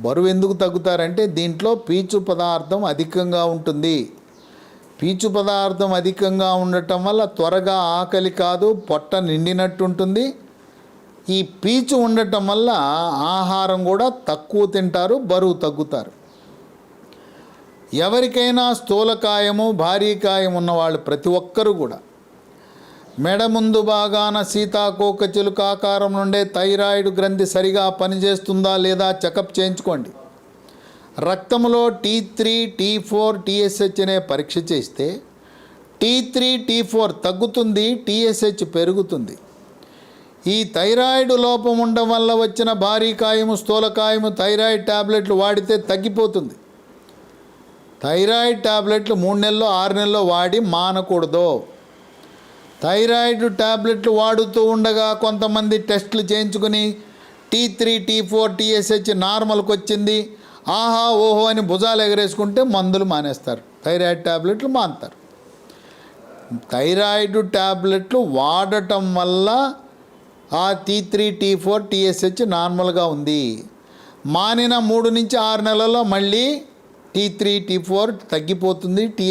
బరువు ఎందుకు తగ్గుతారంటే దీంట్లో పీచు పదార్థం అధికంగా ఉంటుంది. పీచు పదార్థం అధికంగా ఉండటం వల్ల త్వరగా ఆకలి కాదు, పొట్ట నిండినట్టు ఉంటుంది. ఈ పీచు ఉండటం వల్ల ఆహారం కూడా తక్కువ తింటారు, బరువు తగ్గుతారు. ఎవరికైనా స్థూలకాయము భారీకాయం ఉన్నవాళ్ళు ప్రతి ఒక్కరూ కూడా మెడ ముందు భాగాన సీతాకోక చిలుక ఆకారం నుండే థైరాయిడ్ గ్రంథి సరిగా పనిచేస్తుందా లేదా చెకప్ చేయించుకోండి. రక్తంలో T3, T4, TSH అనే పరీక్ష చేస్తే T3, T4 తగ్గుతుంది, TSH పెరుగుతుంది. ఈ థైరాయిడ్ లోపం ఉండడం వల్ల వచ్చిన భారీకాయము స్థూలకాయము థైరాయిడ్ టాబ్లెట్లు వాడితే తగ్గిపోతుంది. థైరాయిడ్ టాబ్లెట్లు 3 నెలల్లో 6 నెలల్లో వాడి మానకూడదు. థైరాయిడ్ టాబ్లెట్లు వాడుతూ ఉండగా కొంతమంది టెస్టులు చేయించుకుని T3, T4, TSH నార్మల్కి వచ్చింది, ఆహా ఓహో అని భుజాలు ఎగరేసుకుంటే మందులు మానేస్తారు, థైరాయిడ్ టాబ్లెట్లు మానుతారు. థైరాయిడ్ టాబ్లెట్లు వాడటం వల్ల ఆ T3, T4, TSH నార్మల్గా ఉంది. మానిన 3 నుంచి 6 నెలల్లో మళ్ళీ T3, T4 తగ్గిపోతుంది, TSH